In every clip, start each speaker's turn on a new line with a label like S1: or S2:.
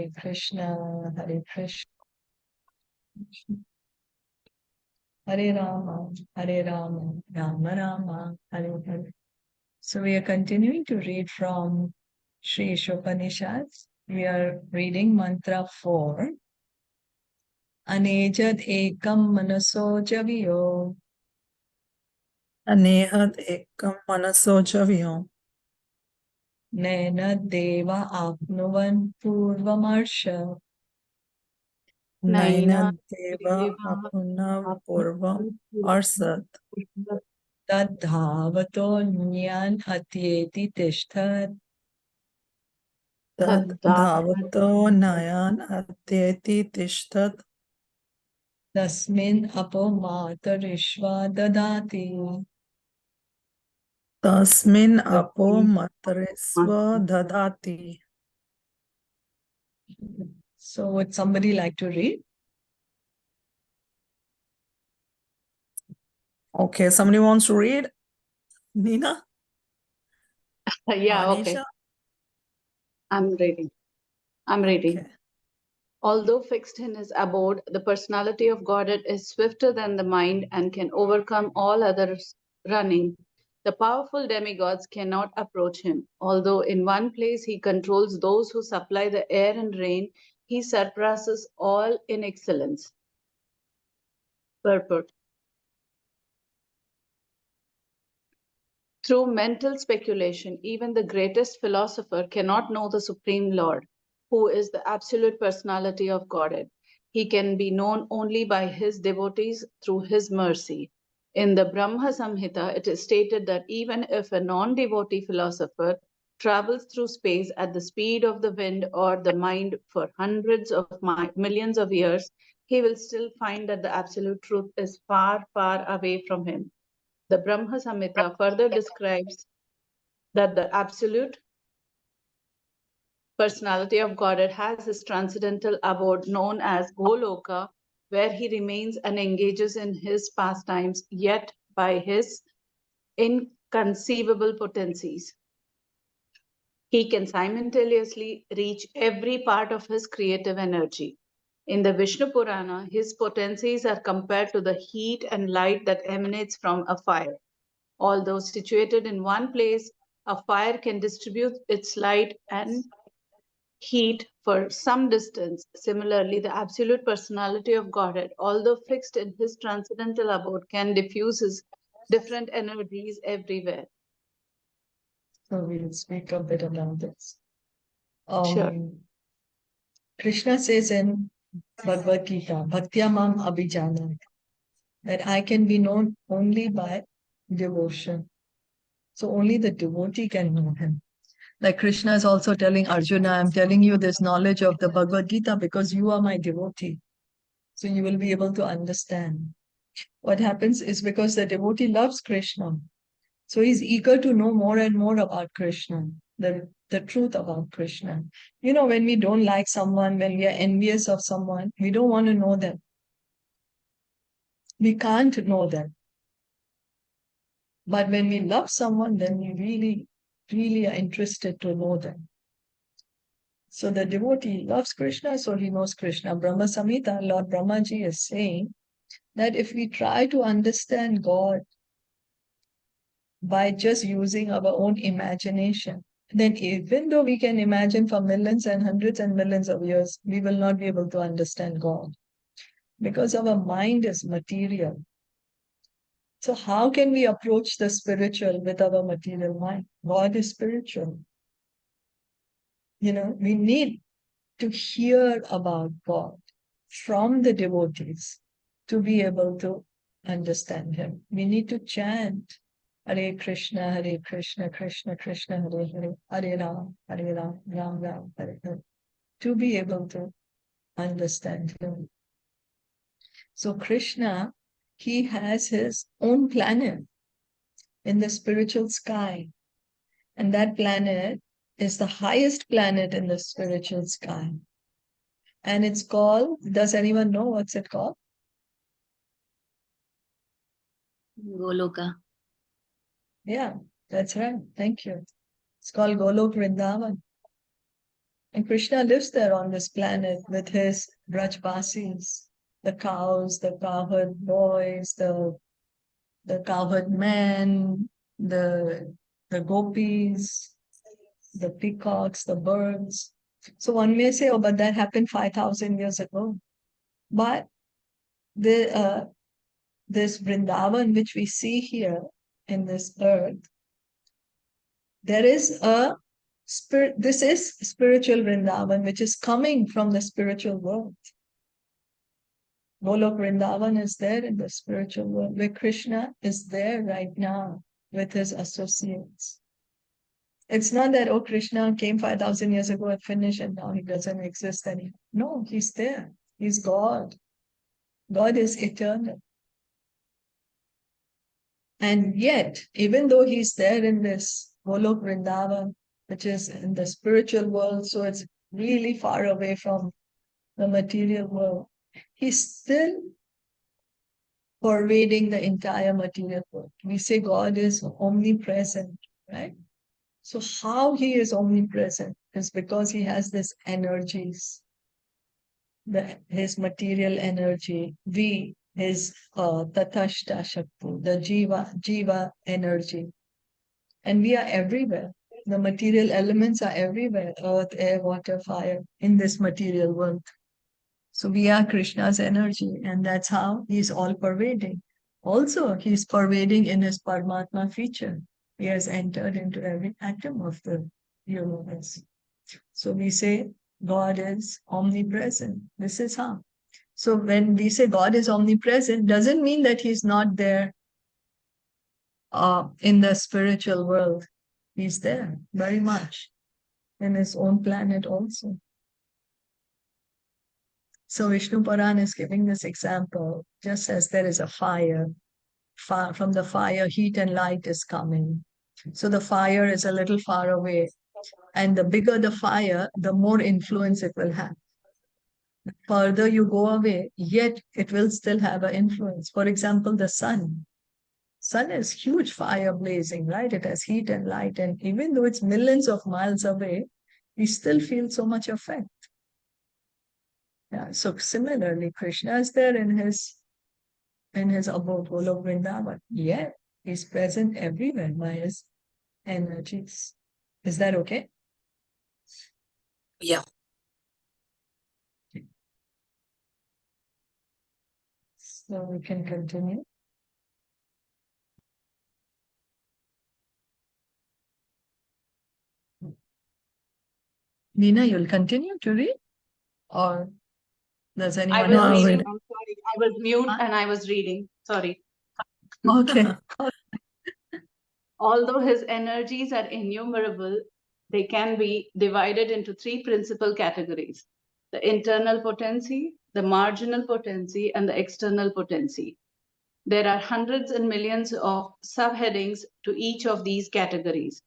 S1: Hare Krishna, Hare Krishna, Hare Rama, Rama Rama, Hare Hare. So we are continuing to read from Sri Isopanishad. We are reading mantra 4. Anejad ekam manaso javiyo.
S2: Anehad ekam manaso javyo.
S1: Nena deva apnuvan purvamarsha.
S2: Naina deva apuna purvam arsat.
S1: Tadhavato nyan atyeti tishthat.
S2: Tad dhavato nayan atyeti tishtat.
S1: Tasmin apo matarishva dadati.
S2: Tasmin apo matrisva dadati.
S1: So would somebody like to read?
S2: Okay, somebody wants to read? Nina?
S3: Yeah, okay.
S2: Anisha?
S3: I'm reading.
S2: Okay.
S3: Although fixed in his abode, the personality of Godhead is swifter than the mind and can overcome all others running. The powerful demigods cannot approach him. Although in one place he controls those who supply the air and rain, he surpasses all in excellence. Purport. Through mental speculation, even the greatest philosopher cannot know the Supreme Lord, who is the absolute personality of Godhead. He can be known only by his devotees through his mercy. In the Brahma Samhita, it is stated that even if a non-devotee philosopher travels through space at the speed of the wind or the mind for hundreds of millions of years, he will still find that the absolute truth is far, far away from him. The Brahma Samhita further describes that the absolute personality of Godhead has his transcendental abode known as Goloka, where he remains and engages in his pastimes, yet by his inconceivable potencies. He can simultaneously reach every part of his creative energy. In the Vishnu Purana, his potencies are compared to the heat and light that emanates from a fire. Although situated in one place, a fire can distribute its light and heat for some distance. Similarly, the absolute personality of Godhead, although fixed in his transcendental abode, can diffuse his different energies everywhere.
S1: So we'll speak a bit about this.
S3: Sure.
S1: Krishna says in Bhagavad Gita, Bhaktyamam Abhijana, that I can be known only by devotion. So only the devotee can know him. Like Krishna is also telling Arjuna, I'm telling you this knowledge of the Bhagavad Gita because you are my devotee. So you will be able to understand. What happens is because the devotee loves Krishna. So he's eager to know more and more about Krishna, the truth about Krishna. You know, when we don't like someone, when we are envious of someone, we don't want to know them. We can't know them. But when we love someone, then we really, really are interested to know them. So the devotee loves Krishna, so he knows Krishna. Brahma Samhita, Lord Brahmaji is saying that if we try to understand God by just using our own imagination, then even though we can imagine for millions and hundreds and millions of years, we will not be able to understand God because our mind is material. So how can we approach the spiritual with our material mind? God is spiritual. You know, we need to hear about God from the devotees to be able to understand him. We need to chant Hare Krishna, Krishna Krishna, Hare Hare, Hare Ram, Ram Ram, Hare Hare, to be able to understand him. So Krishna, he has his own planet in the spiritual sky. And that planet is the highest planet in the spiritual sky. And it's called, does anyone know what's it called?
S4: Goloka.
S1: Yeah, that's right. Thank you. It's called Golok Vrindavan. And Krishna lives there on this planet with his Brajvasis, the cows, the cowherd boys, the cowherd men, the gopis, the peacocks, the birds. So one may say, oh, but that happened 5,000 years ago. But this Vrindavan, which we see here in this earth, there is a spirit, this is spiritual Vrindavan, which is coming from the spiritual world. Golok Vrindavan is there in the spiritual world, where Krishna is there right now with his associates. It's not that, oh, Krishna came 5,000 years ago and finished and now he doesn't exist anymore. No, he's there. He's God. God is eternal. And yet, even though he's there in this Golok Vrindavan, which is in the spiritual world, so it's really far away from the material world, he's still pervading the entire material world. We say God is omnipresent, right? So how he is omnipresent is because he has these energies, his material energy, his Tatashta Shakti, the Jiva energy. And we are everywhere. The material elements are everywhere, earth, air, water, fire, in this material world. So we are Krishna's energy, and that's how he's all pervading. Also, he's pervading in his Paramatma feature. He has entered into every atom of the universe. So we say God is omnipresent. This is how. So when we say God is omnipresent, doesn't mean that he's not there in the spiritual world. He's there very much in his own planet also. So Vishnu Puran is giving this example, just as there is a fire, from the fire, heat and light is coming. So the fire is a little far away, and the bigger the fire, the more influence it will have. The further you go away, yet it will still have an influence. For example, the sun. Sun is huge fire blazing, right? It has heat and light, and even though it's millions of miles away, we still feel so much effect. Yeah, so similarly, Krishna is there in his abode, Golok Vrindavan. Yeah, he's present everywhere by his energies. Is that okay?
S2: Yeah.
S1: So we can continue. Nina, you'll continue to read? Or does
S3: I
S1: anyone
S3: was
S2: No,
S1: else?
S3: reading.
S2: read.
S3: I'm sorry. I was mute and I was reading. Sorry.
S1: Okay.
S3: Although his energies are innumerable, they can be divided into three principal categories: the internal potency, the marginal potency, and the external potency. There are hundreds and millions of subheadings to each of these categories.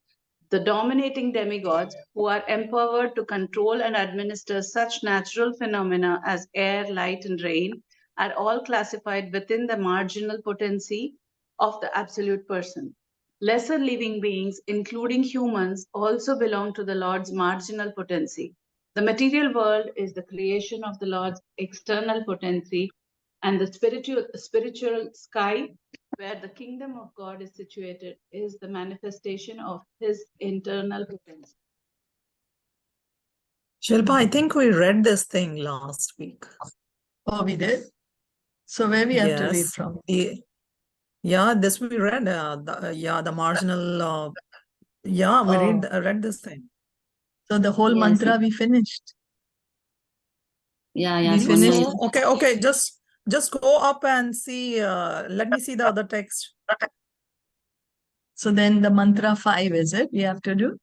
S3: The dominating demigods, who are empowered to control and administer such natural phenomena as air, light, and rain, are all classified within the marginal potency of the absolute person. Lesser living beings, including humans, also belong to the Lord's marginal potency. The material world is the creation of the Lord's external potency, and the spiritual sky, where the kingdom of God is situated, is the manifestation of his internal potency.
S2: Shilpa, I think we read this thing last week.
S1: Oh, we did? So where we have to read
S2: Yes.
S1: from?
S2: Yeah, this we read. The marginal. Yeah, we read this thing.
S1: So the whole
S4: Yes,
S1: mantra we finished.
S4: yeah,
S1: We
S4: so
S1: finished.
S4: no,
S2: Okay. Just go up and see. Let me see the other text.
S1: So then the mantra 5, is it? We have to do?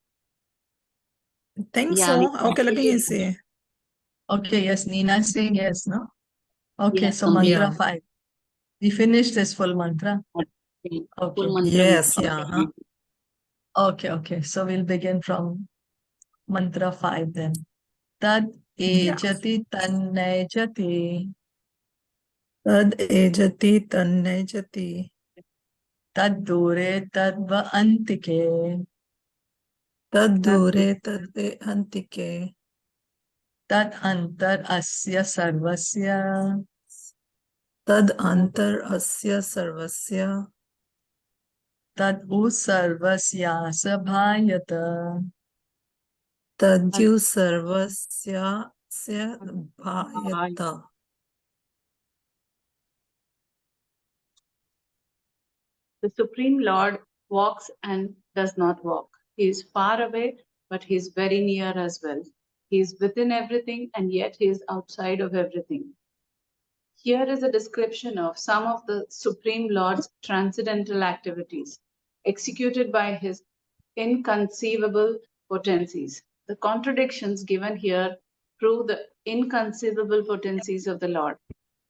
S2: I think
S4: yeah,
S2: so. Okay, let me see.
S1: Okay, yes, Nina is saying yes, no? Okay,
S4: have
S1: so mantra
S2: Yeah.
S1: 5. We finished this full mantra.
S4: completed
S1: Okay.
S4: full mantra.
S2: Yes, yeah.
S1: Okay. So we'll begin from mantra 5 then. Tad
S2: Yeah.
S1: ejati tannejati.
S2: Tad ejati tannejati.
S1: Tad dure tadva antike.
S2: Tad dure tad antike.
S1: Tad antar asya sarvasya.
S2: Tad antar asya sarvasya.
S1: Tad u sarvasyasa bhayata.
S2: Tadyu sarvasya bhayata.
S3: The Supreme Lord walks and does not walk. He is far away, but he is very near as well. He is within everything, and yet he is outside of everything. Here is a description of some of the Supreme Lord's transcendental activities, executed by his inconceivable potencies. The contradictions given here prove the inconceivable potencies of the Lord.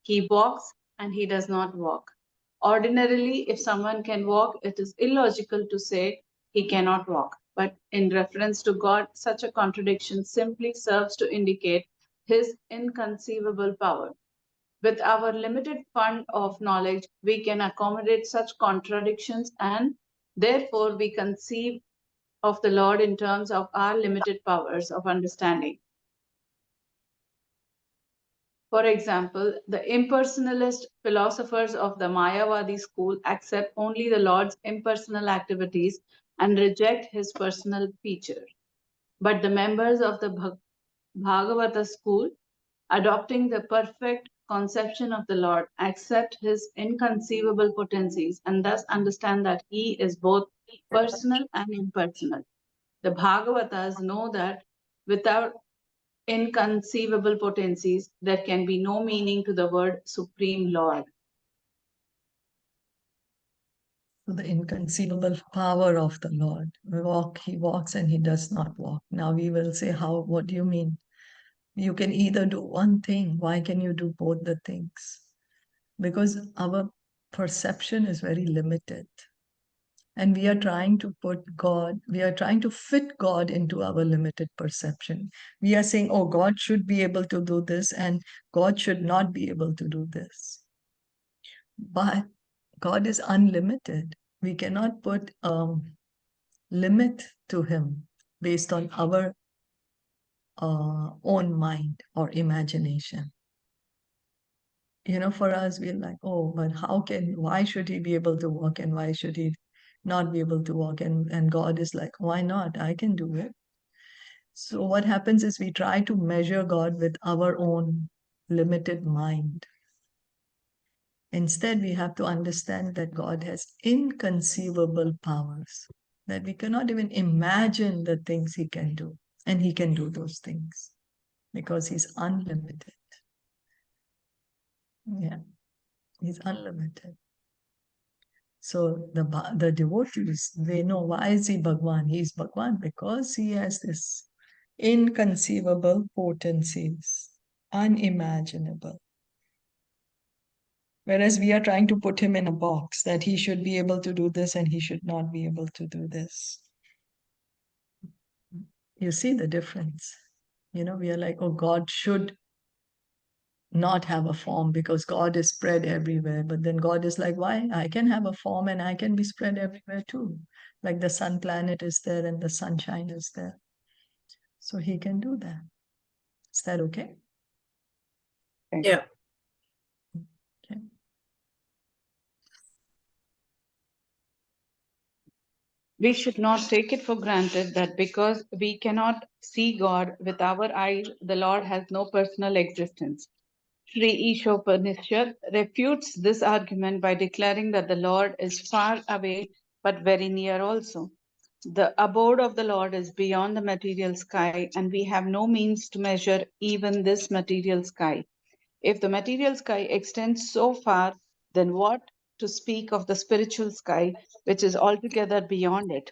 S3: He walks and he does not walk. Ordinarily, if someone can walk, it is illogical to say he cannot walk. But in reference to God, such a contradiction simply serves to indicate his inconceivable power. With our limited fund of knowledge, we can accommodate such contradictions, and therefore we conceive of the Lord in terms of our limited powers of understanding. For example, the impersonalist philosophers of the Mayavadi school accept only the Lord's impersonal activities and reject his personal feature. But the members of the Bhagavata school, adopting the perfect conception of the Lord, accept his inconceivable potencies and thus understand that he is both personal and impersonal. The Bhagavatas know that without inconceivable potencies, there can be no meaning to the word Supreme Lord.
S1: So the inconceivable power of the Lord. He walks and he does not walk. Now we will say, what do you mean? You can either do one thing. Why can you do both the things? Because our perception is very limited. And we are trying to fit God into our limited perception. We are saying, oh, God should be able to do this and God should not be able to do this. But God is unlimited. We cannot put a limit to him based on our own mind or imagination. For us, we're like, oh, but why should he be able to walk and why should he not be able to walk? And God is like, why not? I can do it. So what happens is we try to measure God with our own limited mind. Instead, we have to understand that God has inconceivable powers, that we cannot even imagine the things he can do. And he can do those things because he's unlimited. Yeah, he's unlimited. So the devotees, they know, why is he Bhagwan? He's Bhagwan because he has this inconceivable potencies, unimaginable. Whereas we are trying to put him in a box that he should be able to do this and he should not be able to do this. You see the difference. We are like, oh, God should not have a form because God is spread everywhere. But then God is like, why? I can have a form and I can be spread everywhere too. Like the sun planet is there and the sunshine is there. So he can do that. Is that okay?
S2: Yeah.
S1: Okay.
S3: We should not take it for granted that because we cannot see God with our eyes, the Lord has no personal existence. Sri Isopanishad refutes this argument by declaring that the Lord is far away but very near also. The abode of the Lord is beyond the material sky, and we have no means to measure even this material sky. If the material sky extends so far, then what to speak of the spiritual sky, which is altogether beyond it?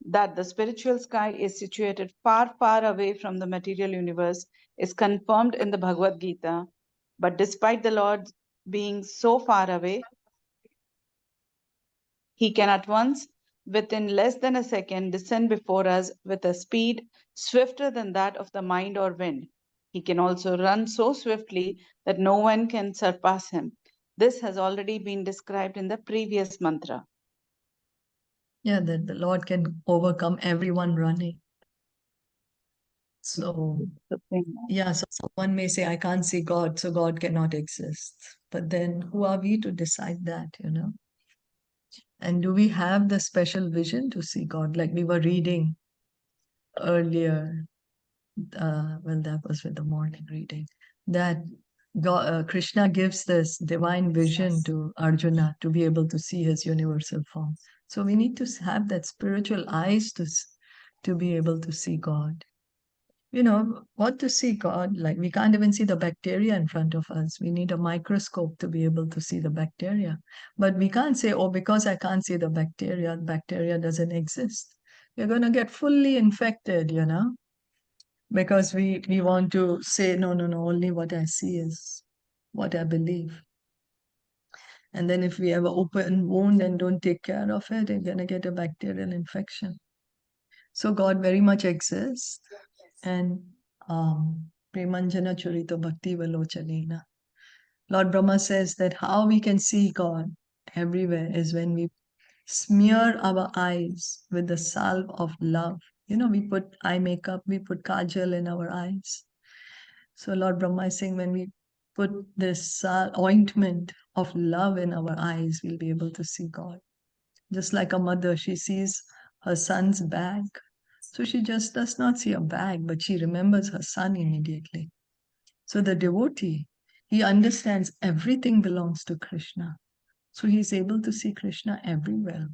S3: That the spiritual sky is situated far, far away from the material universe is confirmed in the Bhagavad Gita. But despite the Lord being so far away, he can at once, within less than a second, descend before us with a speed swifter than that of the mind or wind. He can also run so swiftly that no one can surpass him. This has already been described in the previous mantra.
S1: Yeah, that the Lord can overcome everyone running. So,
S3: Supreme Lord.
S1: yeah, so someone may say, I can't see God, so God cannot exist. But then who are we to decide that, you know? And do we have the special vision to see God? Like we were reading earlier, well, that was with the morning reading, that God, Krishna gives this divine vision to Arjuna to be able to see his universal form. So we need to have that spiritual eyes to be able to see God. You know, what to see God? Like we can't even see the bacteria in front of us. We need a microscope to be able to see the bacteria. But we can't say, oh, because I can't see the bacteria doesn't exist. You're going to get fully infected, you know, because we want to say, no, only what I see is what I believe. And then if we have an open wound and don't take care of it, you're going to get a bacterial infection. So God very much exists. And Premanjana Churito Bhakti Valochanena. Lord Brahma says that how we can see God everywhere is when we smear our eyes with the salve of love. You know, we put eye makeup, we put kajal in our eyes. So Lord Brahma is saying when we put this ointment of love in our eyes, we'll be able to see God. Just like a mother, she sees her son's bag. So she just does not see a bag, but she remembers her son immediately. So the devotee, he understands everything belongs to Krishna. So he's able to see Krishna everywhere.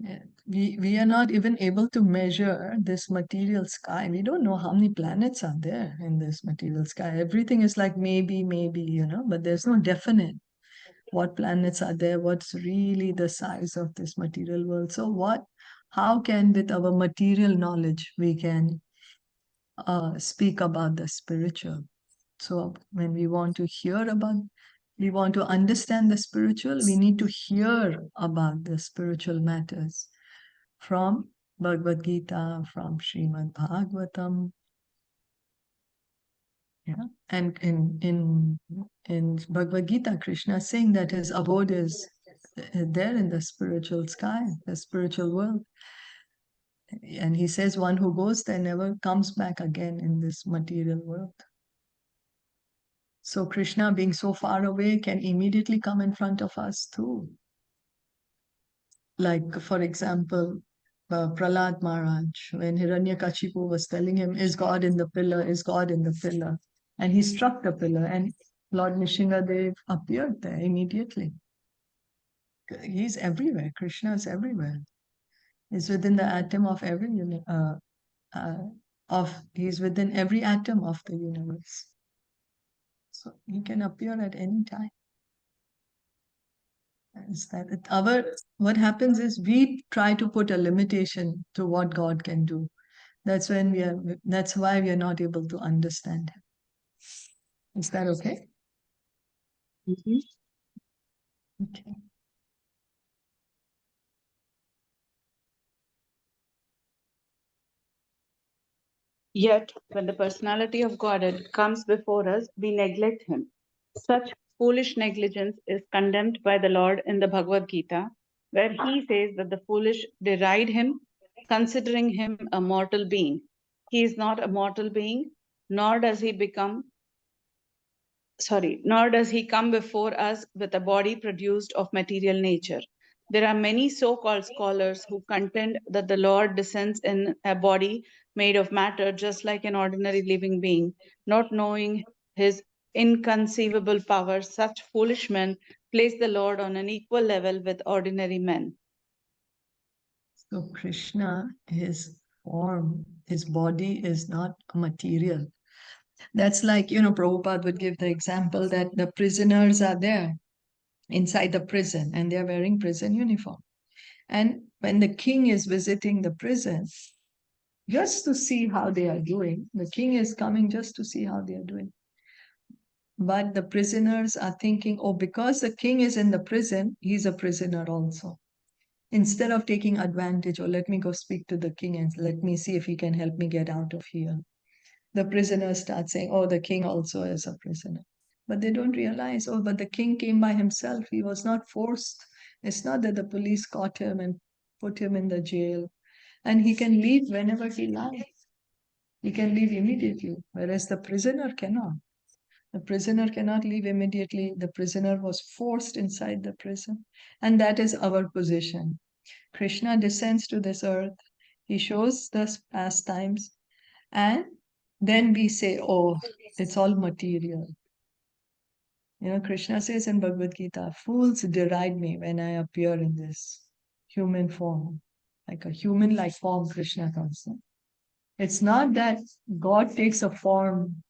S1: Yeah. We are not even able to measure this material sky. We don't know how many planets are there in this material sky. Everything is like maybe, you know, but there's no definite what planets are there, what's really the size of this material world. So how can with our material knowledge we can speak about the spiritual? So when we want to understand the spiritual, we need to hear about the spiritual matters from Bhagavad Gita, from Srimad Bhagavatam. Yeah. And in Bhagavad Gita, Krishna is saying that his abode is there in the spiritual sky, the spiritual world. And he says one who goes there never comes back again in this material world. So Krishna, being so far away, can immediately come in front of us too. Like, for example, Prahlad Maharaj, when Hiranyakashipu was telling him, is God in the pillar? Is God in the pillar? And he struck the pillar and Lord Nishingadev appeared there immediately. He's everywhere. Krishna is everywhere. He's within the atom of he's within every atom of the universe. So he can appear at any time. Is that what happens is we try to put a limitation to what God can do. That's why we are not able to understand him. Is that okay?
S3: Mhm.
S1: Okay.
S3: Yet, when the personality of Godhead comes before us, we neglect him. Such foolish negligence is condemned by the Lord in the Bhagavad Gita, where he says that the foolish deride him, considering him a mortal being. He is not a mortal being, nor does he nor does he come before us with a body produced of material nature. There are many so-called scholars who contend that the Lord descends in a body made of matter, just like an ordinary living being. Not knowing his inconceivable power, such foolish men place the Lord on an equal level with ordinary men.
S1: So Krishna, his form, his body is not material. That's like, Prabhupada would give the example that the prisoners are there inside the prison and they're wearing prison uniform. And when the king is visiting the prison, just to see how they are doing, the king is coming just to see how they are doing. But the prisoners are thinking, oh, because the king is in the prison, he's a prisoner also. Instead of taking advantage, or let me go speak to the king and let me see if he can help me get out of here, the prisoners start saying, oh, the king also is a prisoner. But they don't realize, oh, but the king came by himself. He was not forced. It's not that the police caught him and put him in the jail. and he can leave whenever he likes. He can leave immediately, whereas the prisoner cannot. The prisoner cannot leave immediately. The prisoner was forced inside the prison. And that is our position. Krishna descends to this earth. He shows the pastimes. And then we say, oh, it's all material. Krishna says in Bhagavad Gita, fools deride me when I appear in this human form. Like a human-like form, Krishna comes in. It's not that God takes a form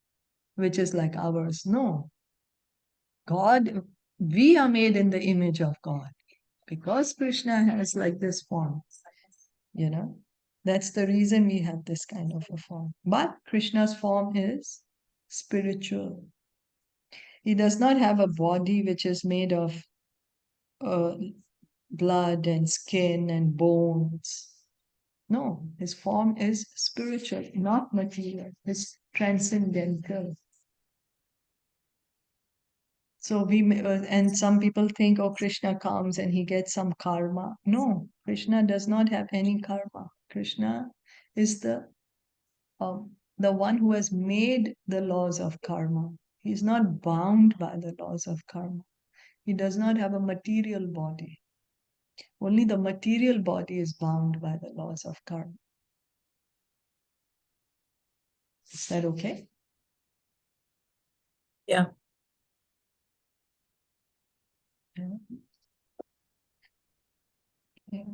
S1: which is like ours. No. God, we are made in the image of God. Because Krishna has like this form, that's the reason we have this kind of a form. But Krishna's form is spiritual. He does not have a body which is made of blood and skin and bones. No, his form is spiritual, not material. It's transcendental. So and some people think, oh, Krishna comes and he gets some karma. No, Krishna does not have any karma. Krishna is the one who has made the laws of karma. He's not bound by the laws of karma. He does not have a material body. Only the material body is bound by the laws of karma. Is that okay?
S2: Yeah.
S1: Yeah. Yeah.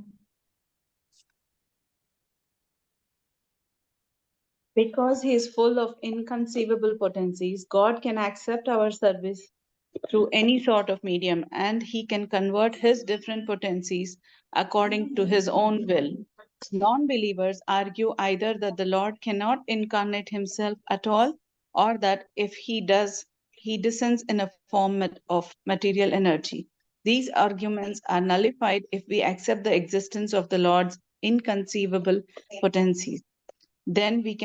S3: Because he is full of inconceivable potencies, God can accept our service through any sort of medium, and he can convert his different potencies according to his own will. Non-believers argue either that the Lord cannot incarnate himself at all, or that if he does, he descends in a form of material energy. These arguments are nullified if we accept the existence of the Lord's inconceivable potencies. Then we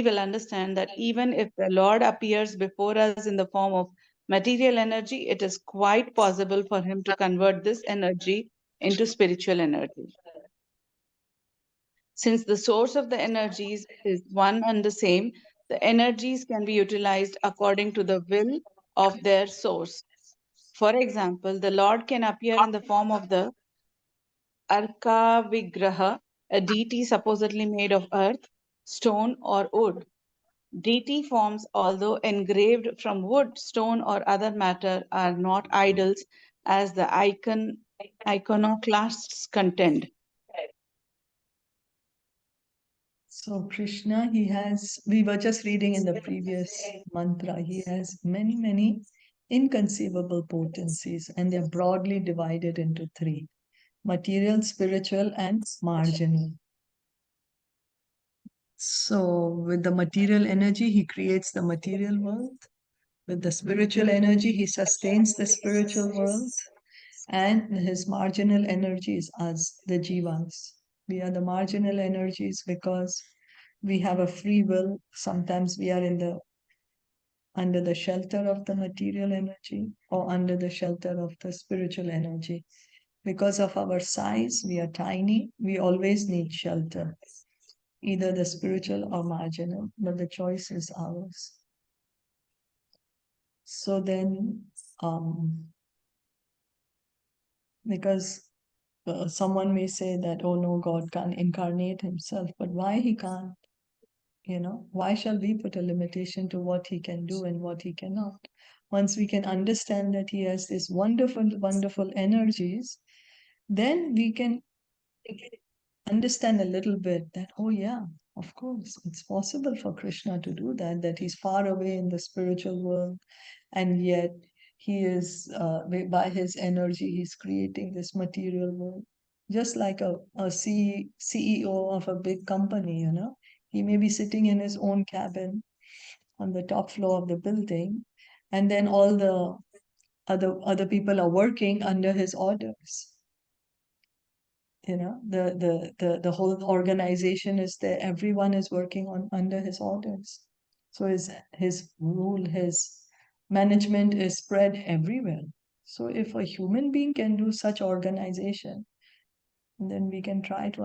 S3: will understand that even if the Lord appears before us in the form of material energy, it is quite possible for him to convert this energy into spiritual energy. Since the source of the energies is one and the same, the energies can be utilized according to the will of their source. For example, the Lord can appear in the form of the Arka Vigraha, a deity supposedly made of earth, stone, or wood. Deity forms, although engraved from wood, stone, or other matter, are not idols, as the iconoclasts contend.
S1: So Krishna, we were just reading in the previous mantra, he has many, many inconceivable potencies, and they're broadly divided into three: material, spiritual, and marginal. So with the material energy, he creates the material world. With the spiritual energy, he sustains the spiritual world. And his marginal energy is us, the jivas. We are the marginal energies because we have a free will. Sometimes we are under the shelter of the material energy or under the shelter of the spiritual energy. Because of our size, we are tiny. We always need shelter, either the spiritual or marginal, but the choice is ours. So then, because someone may say that, oh no, God can't incarnate himself, but why he can't? Why shall we put a limitation to what he can do and what he cannot? Once we can understand that he has these wonderful, wonderful energies, then we can understand a little bit that, oh yeah, of course, it's possible for Krishna to do that he's far away in the spiritual world, and yet he is, by his energy, he's creating this material world. Just like a CEO of a big company, he may be sitting in his own cabin on the top floor of the building, and then all the other people are working under his orders. The whole organization is there. Everyone is working under his orders. So his rule, his management is spread everywhere. So if a human being can do such organization, then we can try to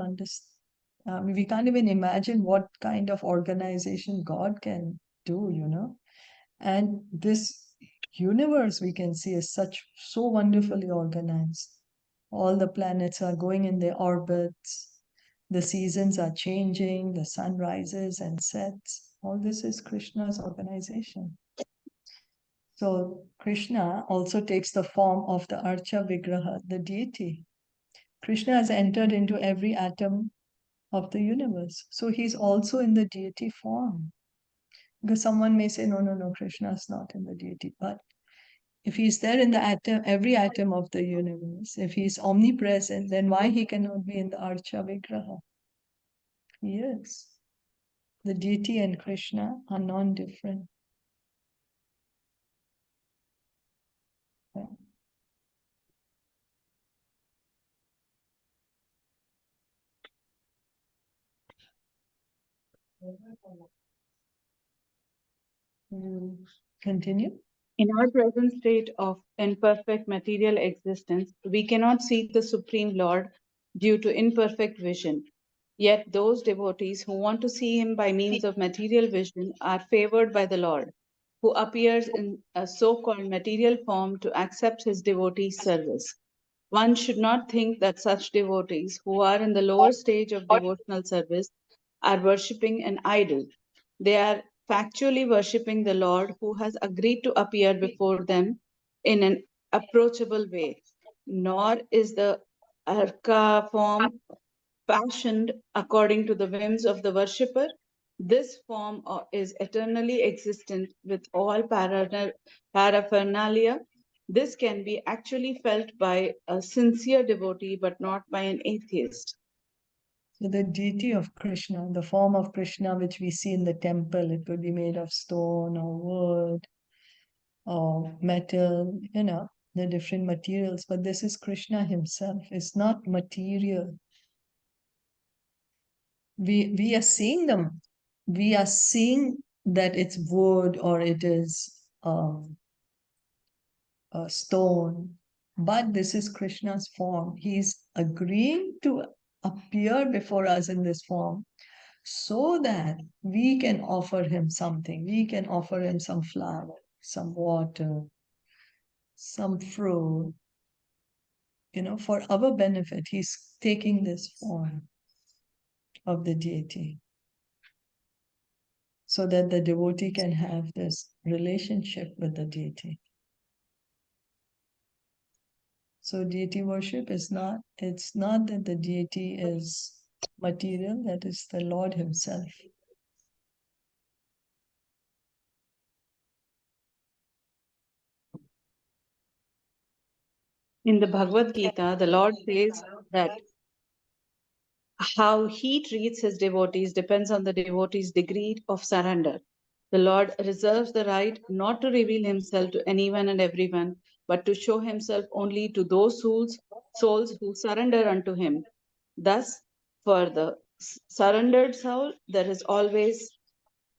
S1: We can't even imagine what kind of organization God can do, you know. And this universe we can see is so wonderfully organized. All the planets are going in their orbits, the seasons are changing, the sun rises and sets. All this is Krishna's organization. So Krishna also takes the form of the Archa Vigraha, the deity. Krishna has entered into every atom of the universe. So he's also in the deity form. Because someone may say, no, no, no, Krishna is not in the deity. But if he's there in the atom, every atom of the universe, if he's omnipresent, then why he cannot be in the Archa Vigraha? He is. The deity and Krishna are non-different. Yeah. Continue.
S3: In our present state of imperfect material existence, we cannot see the Supreme Lord due to imperfect vision. Yet those devotees who want to see him by means of material vision are favored by the Lord, who appears in a so-called material form to accept his devotees' service. One should not think that such devotees who are in the lower stage of devotional service are worshipping an idol. They are factually worshipping the Lord who has agreed to appear before them in an approachable way. Nor is the Arka form fashioned according to the whims of the worshipper. This form is eternally existent with all paraphernalia. This can be actually felt by a sincere devotee, but not by an atheist.
S1: So the deity of Krishna, the form of Krishna which we see in the temple, it could be made of stone or wood or metal, you know, the different materials. But this is Krishna himself. It's not material. We are seeing them. We are seeing that it's wood or it is a stone, but this is Krishna's form. He's agreeing to appear before us in this form so that we can offer him something. We can offer him some flower, some water, some fruit, you know, for our benefit. He's taking this form of the deity so that the devotee can have this relationship with the deity. So deity worship is not, it's not that the deity is material, that is the Lord himself.
S3: In the Bhagavad Gita, the Lord says that how he treats his devotees depends on the devotee's degree of surrender. The Lord reserves the right not to reveal himself to anyone and everyone, but to show himself only to those souls who surrender unto him. Thus, for the surrendered soul, there is always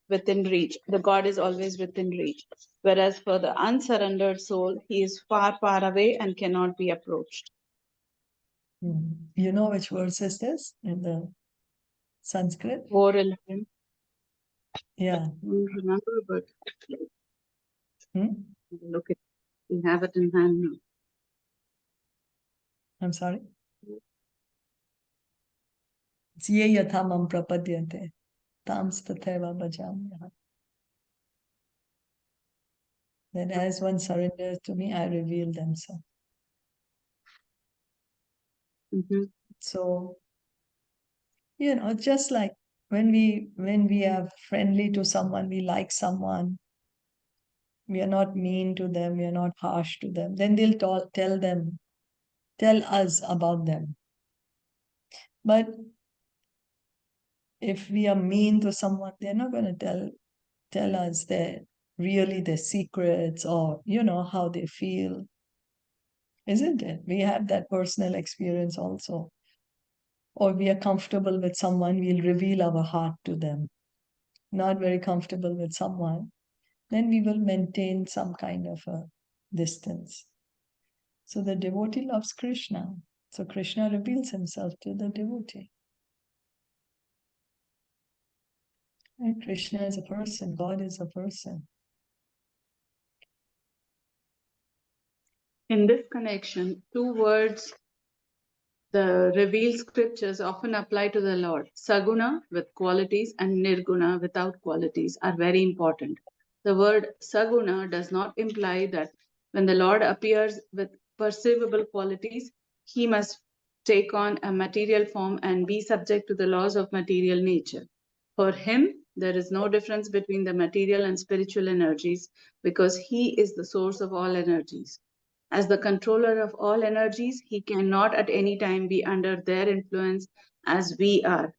S3: within reach. The God is always within reach. Whereas for the unsurrendered soul, he is far, far away and cannot be approached.
S1: You know which verse is this in the Sanskrit?
S3: 4:11.
S1: Yeah.
S3: I don't remember, but
S1: Hmm?
S3: look at we have it in hand now.
S1: I'm sorry. Ye yatha mam prapadyante tam tathaiva bhajamyaham. Then as one surrenders to me, I reveal them so. So, you know, just like when we are friendly to someone, we like someone, we are not mean to them, we are not harsh to them, then they'll tell us about them. But if we are mean to someone, they're not going to tell us their secrets or, you know, how they feel. Isn't it? We have that personal experience also. Or we are comfortable with someone, we'll reveal our heart to them. Not very comfortable with someone, then we will maintain some kind of a distance. So the devotee loves Krishna. So Krishna reveals himself to the devotee. And Krishna is a person, God is a person.
S3: In this connection, two words the revealed scriptures often apply to the Lord. Saguna with qualities and Nirguna without qualities are very important. The word Saguna does not imply that when the Lord appears with perceivable qualities, he must take on a material form and be subject to the laws of material nature. For him, there is no difference between the material and spiritual energies because he is the source of all energies. As the controller of all energies, he cannot at any time be under their influence as we are.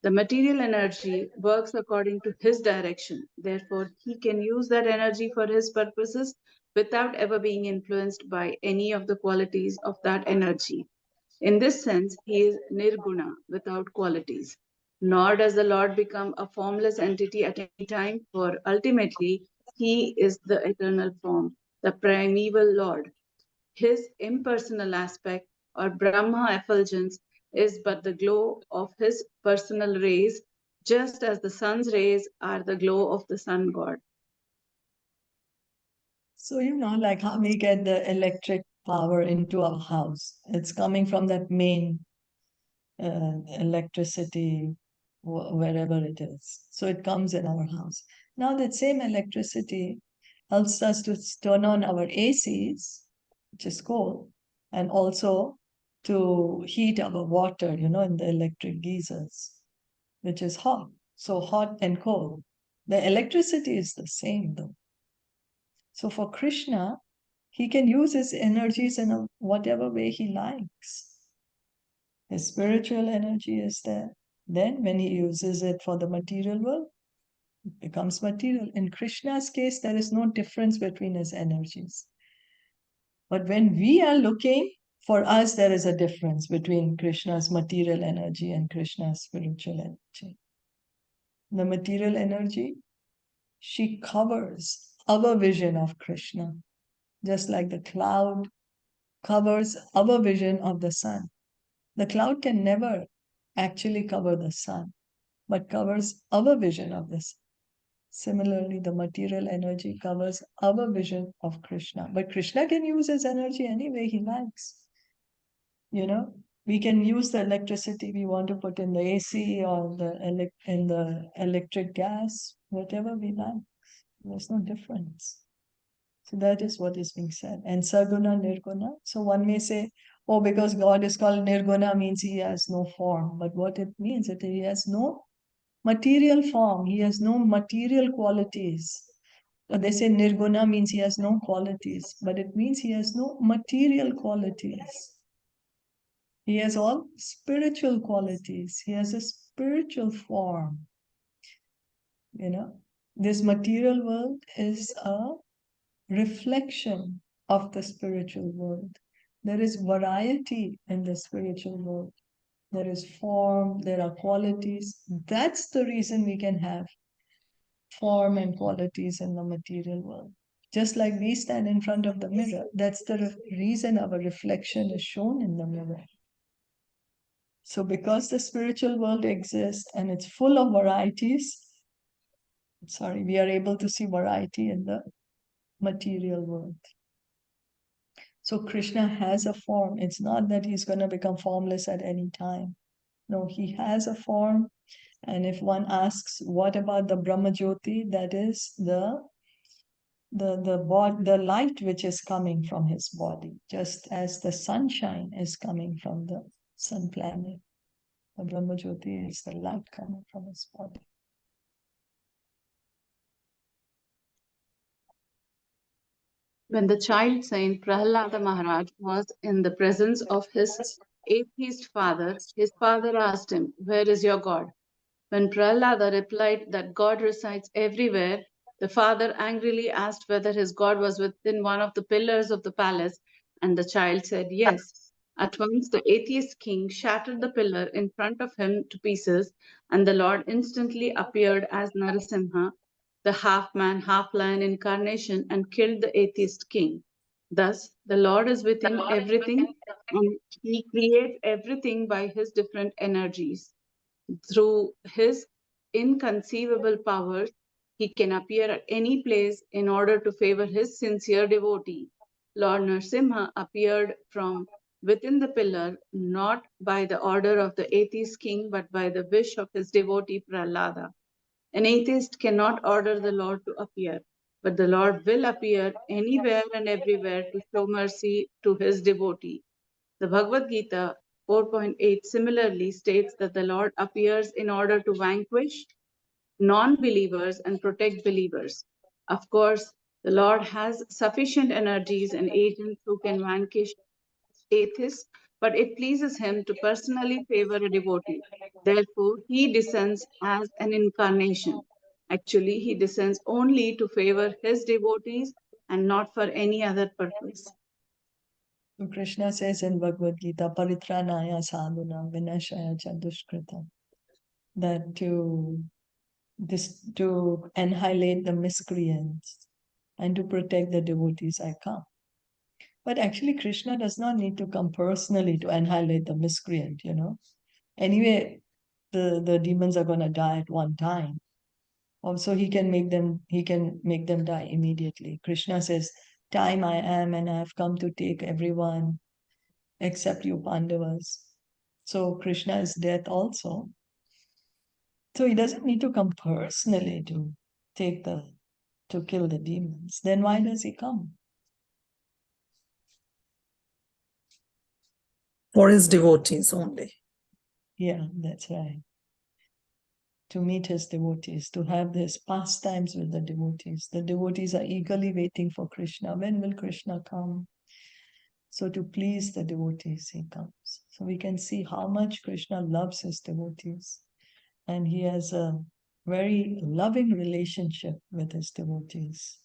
S3: The material energy works according to his direction. Therefore, he can use that energy for his purposes without ever being influenced by any of the qualities of that energy. In this sense, he is nirguna, without qualities. Nor does the Lord become a formless entity at any time, for ultimately, he is the eternal form, the primeval Lord. His impersonal aspect, or Brahma effulgence, is but the glow of his personal rays, just as the sun's rays are the glow of the sun god.
S1: So, like how we get the electric power into our house. It's coming from that main electricity, wherever it is. So it comes in our house. Now that same electricity helps us to turn on our ACs, which is cold, and also to heat our water, in the electric geysers, which is hot. So hot and cold. The electricity is the same though. So for Krishna, he can use his energies in whatever way he likes. His spiritual energy is there. Then, when he uses it for the material world, it becomes material. In Krishna's case, there is no difference between his energies. But when we are looking, for us, there is a difference between Krishna's material energy and Krishna's spiritual energy. The material energy, she covers our vision of Krishna, just like the cloud covers our vision of the sun. The cloud can never actually cover the sun, but covers our vision of this. Similarly, the material energy covers our vision of Krishna. But Krishna can use his energy any way he likes. We can use the electricity we want to put in the AC or in the electric gas, whatever we like. There's no difference. So that is what is being said. And Saguna, Nirguna. So one may say, oh, because God is called Nirguna means he has no form. But what it means is that he has no material form. He has no material qualities. They say Nirguna means he has no qualities, but it means he has no material qualities. He has all spiritual qualities. He has a spiritual form. This material world is a reflection of the spiritual world. There is variety in the spiritual world. There is form, there are qualities. That's the reason we can have form and qualities in the material world. Just like we stand in front of the mirror, that's the reason our reflection is shown in the mirror. So because the spiritual world exists and it's full of varieties, we are able to see variety in the material world. So Krishna has a form. It's not that he's going to become formless at any time. No, he has a form. And if one asks, what about the Brahma Jyoti? That is the light which is coming from his body, just as the sunshine is coming from the sun planet. The Brahma Jyoti is the light coming from his body.
S3: When the child saint Prahlada Maharaj was in the presence of his atheist father, his father asked him, "Where is your God?" When Prahlada replied that God resides everywhere, the father angrily asked whether his God was within one of the pillars of the palace, and the child said yes. At once the atheist king shattered the pillar in front of him to pieces, and the Lord instantly appeared as Narasimha, the half-man, half-lion incarnation, and killed the atheist king. Thus, the Lord is within everything, and he creates everything by his different energies. Through his inconceivable powers, he can appear at any place in order to favor his sincere devotee. Lord Narasimha appeared from within the pillar, not by the order of the atheist king, but by the wish of his devotee Prahlada. An atheist cannot order the Lord to appear, but the Lord will appear anywhere and everywhere to show mercy to his devotee. The Bhagavad Gita 4.8 similarly states that the Lord appears in order to vanquish non-believers and protect believers. Of course, the Lord has sufficient energies and agents who can vanquish atheists, but it pleases him to personally favor a devotee. Therefore, he descends as an incarnation. Actually, he descends only to favor his devotees and not for any other purpose.
S1: So Krishna says in Bhagavad Gita, Paritranaya sadhuna vinashaya cha dushkrita, that to annihilate the miscreants and to protect the devotees I come. But actually Krishna does not need to come personally to annihilate the miscreant, Anyway, the demons are going to die at one time. Also, he can make them die immediately. Krishna says, time I am, and I have come to take everyone except you Pandavas. So Krishna is death also. So he doesn't need to come personally to kill the demons. Then why does he come?
S2: For his devotees only.
S1: Yeah, that's right. To meet his devotees, to have his pastimes with the devotees. The devotees are eagerly waiting for Krishna. When will Krishna come? So to please the devotees, he comes. So we can see how much Krishna loves his devotees. And he has a very loving relationship with his devotees.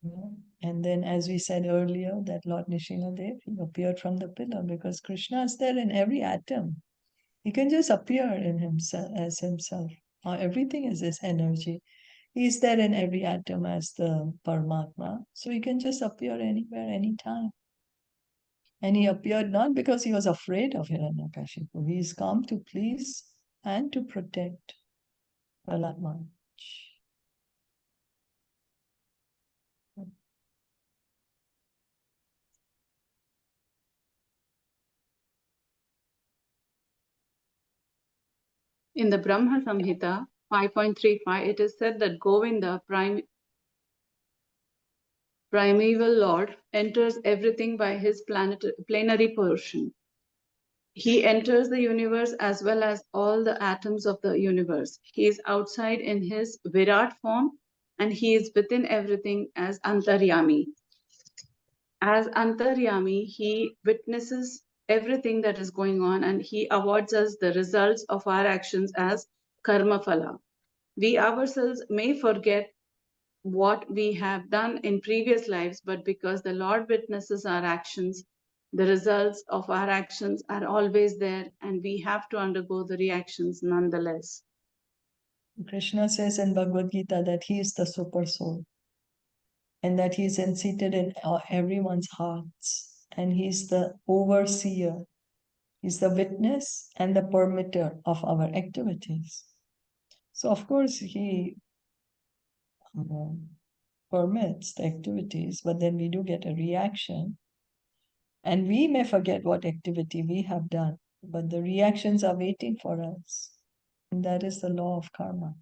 S1: Yeah. And then, as we said earlier, that Lord Nrsimhadev, he appeared from the pillar because Krishna is there in every atom. He can just appear in himself as himself. Everything is his energy. He's there in every atom as the Paramatma. So he can just appear anywhere, anytime. And he appeared not because he was afraid of Hiranyakashipu. He's come to please and to protect Prahlad Maharaj.
S3: In the Brahma Samhita 5.35, it is said that Govinda, primeval Lord, enters everything by his plenary portion. He enters the universe as well as all the atoms of the universe. He is outside in his Virat form and he is within everything as Antaryami. As Antaryami, he witnesses everything that is going on and he awards us the results of our actions as karma phala. We ourselves may forget what we have done in previous lives, but because the Lord witnesses our actions, the results of our actions are always there and we have to undergo the reactions nonetheless.
S1: Krishna says in Bhagavad Gita that he is the super soul and that he is seated in everyone's hearts and he's the overseer. He's the witness and the permitter of our activities. So of course he permits the activities, but then we do get a reaction. And we may forget what activity we have done, but the reactions are waiting for us. And that is the law of karma.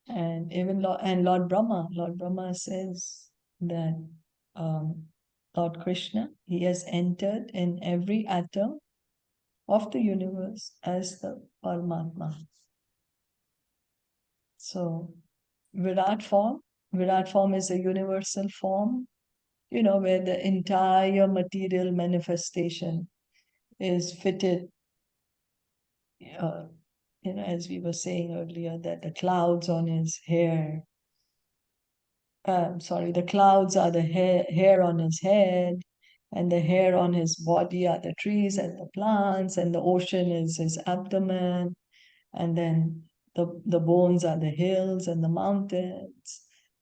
S1: And even Lord Brahma says that Lord Krishna, he has entered in every atom of the universe as the Paramatma. So Virat form is a universal form, where the entire material manifestation is fitted, as we were saying earlier, that the clouds on his hair, the clouds are the hair on his head, and the hair on his body are the trees and the plants, and the ocean is his abdomen, and then the bones are the hills and the mountains,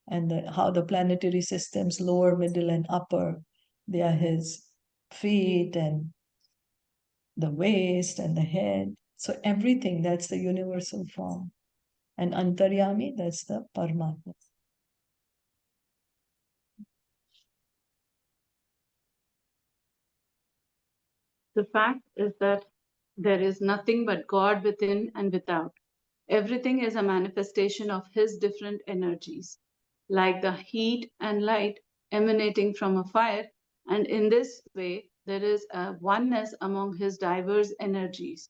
S1: and how the planetary systems, lower, middle, and upper, they are his feet, and the waist and the head. So everything, that's the universal form. And Antaryami, that's the Paramatma.
S3: The fact is that there is nothing but God within and without. Everything is a manifestation of His different energies, like the heat and light emanating from a fire, and in this way, there is a oneness among His diverse energies.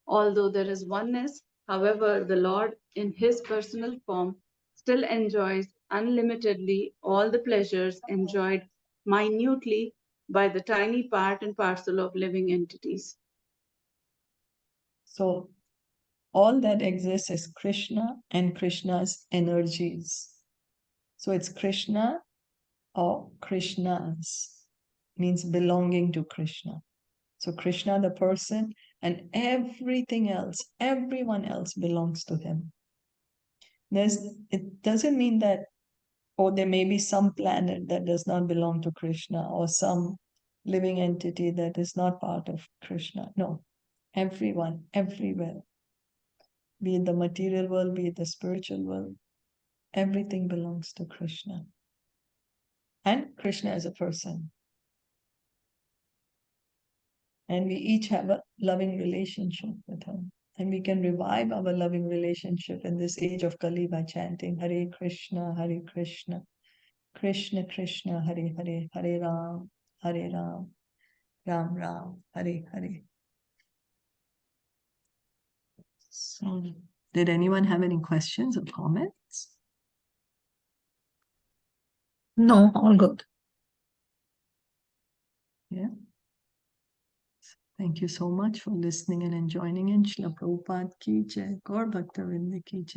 S3: Although there is oneness, however, the Lord in His personal form still enjoys unlimitedly all the pleasures enjoyed minutely by the tiny part and parcel of living entities.
S1: So all that exists is Krishna and Krishna's energies. So it's Krishna or Krishnas, means belonging to Krishna. So Krishna, the person, and everything else, everyone else belongs to him. It doesn't mean that, there may be some planet that does not belong to Krishna or some living entity that is not part of Krishna. No, everyone, everywhere, be it the material world, be it the spiritual world, everything belongs to Krishna. And Krishna is a person. And we each have a loving relationship with him. And we can revive our loving relationship in this age of Kali by chanting Hare Krishna, Krishna Krishna, Hare Hare, Hare Ram, Ram Ram, Hare Hare. So, did anyone have any questions or comments?
S2: No, all good.
S1: Yeah. Thank you so much for listening and joining in. Shila Prabhupada ki jai, Gaur Bhakta Vrinda ki jai.